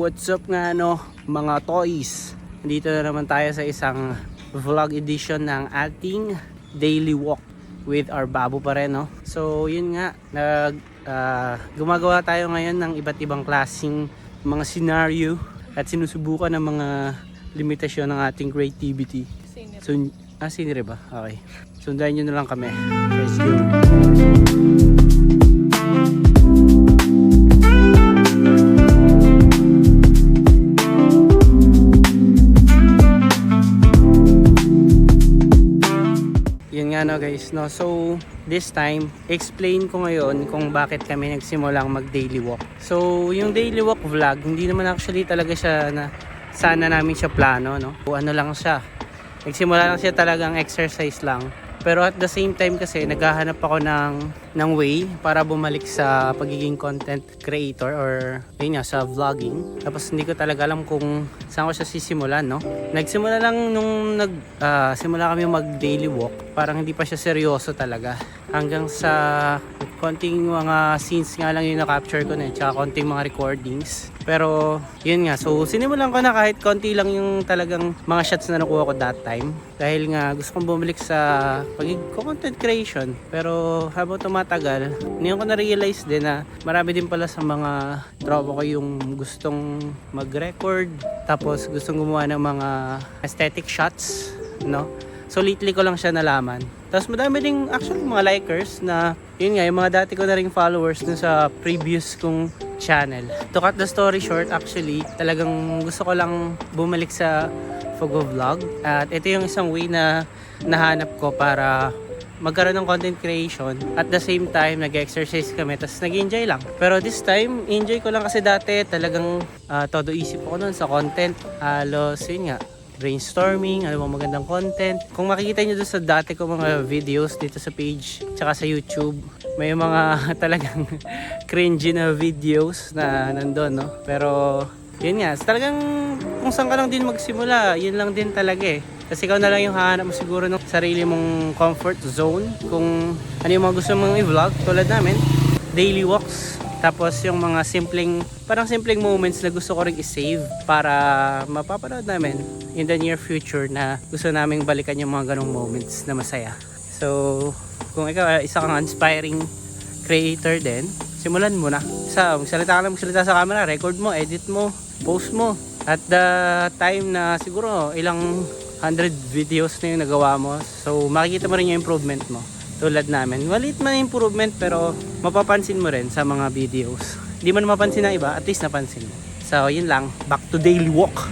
What's up nga mga toys? Dito na naman tayo sa isang vlog edition ng ating daily walk with our babo pa rin So yun nga, gumagawa tayo ngayon ng iba't ibang klaseng mga scenario at sinusubukan ng mga limitasyon ng ating creativity. Scenery ba? Okay. Sundayin nyo na lang kami. Let's go! Yun nga guys, so this time explain ko ngayon kung bakit kami nagsimulang mag daily walk. So yung daily walk vlog, hindi naman actually talaga siya na sana namin siya plano Ano lang siya, nagsimula lang siya talagang exercise lang. Pero at the same time kasi naghahanap ako ng way para bumalik sa pagiging content creator or yun nga, sa vlogging. Tapos hindi ko talaga alam kung saan ko siya sisimulan Nagsimula lang nung simula kami mag daily walk, parang hindi pa siya seryoso talaga. Hanggang sa konting mga scenes nga lang yung na-capture ko tsaka konting mga recordings. Pero yun nga, so sinimulan ko na kahit konti lang yung talagang mga shots na nakuha ko that time. Dahil nga gusto kong bumalik sa pagiging content creation. Pero habang tumatagal, ngayon ko na-realize din na marami din pala sa mga tropa ko yung gustong mag-record. Tapos gustong gumawa ng mga aesthetic shots, So lately ko lang siya nalaman. Tapos madami ding actually mga likers na yun nga, yung mga dati ko na ring followers dun sa previous kong channel. To cut the story short, actually talagang gusto ko lang bumalik sa Fogo Vlog. At ito yung isang way na nahanap ko para magkaroon ng content creation. At the same time, nag-exercise kami, tapos nag-enjoy lang. Pero this time, enjoy ko lang kasi dati talagang todo isip ako nun sa content. Halos yun nga, brainstorming, ano bang magandang content. Kung makikita nyo doon sa dati ko mga videos dito sa page, tsaka sa YouTube, may mga talagang cringy na videos na nandun, Pero, yun nga, talagang kung saan ka lang din magsimula, yun lang din talaga Kasi ikaw na lang yung hahanap mo siguro ng sarili mong comfort zone. Kung ano yung mga gusto mong i-vlog, tulad namin, daily walks. Tapos yung mga simpleng moments na gusto ko rin i-save para mapapanood namin in the near future na gusto naming balikan yung mga ganong moments na masaya. So, kung ikaw isa kang inspiring creator din, simulan mo na. Magsalita ka lang sa camera, record mo, edit mo, post mo. At the time na siguro ilang 100 videos na yung nagawa mo, so makikita mo rin yung improvement mo. Tulad namin, maliit man improvement pero mapapansin mo rin sa mga videos. Hindi mo na mapansin ng iba, at least napansin mo. So yun lang, back to daily walk.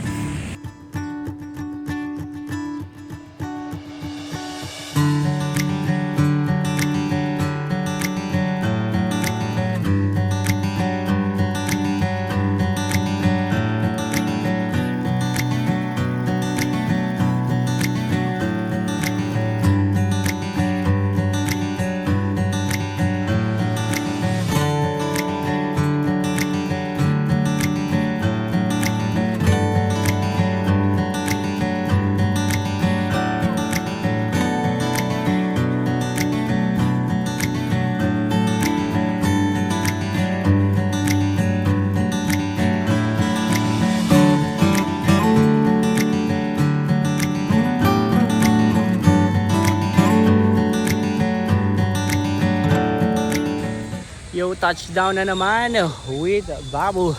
Yo, touchdown na naman with Babu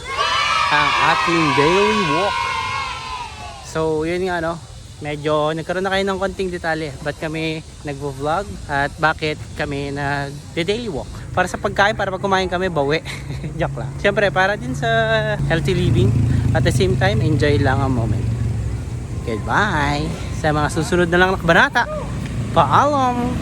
ang ating daily walk. So yun nga medyo nagkaroon na kayo ng konting detalye ba't kami nagvo-vlog at bakit kami nag-daily walk. Para sa pagkain, para pag kumain kami bawi. Joke lang. Siyempre para din sa healthy living, at the same time enjoy lang ang moment. Goodbye sa mga susunod na lang na kabanata. Paalam.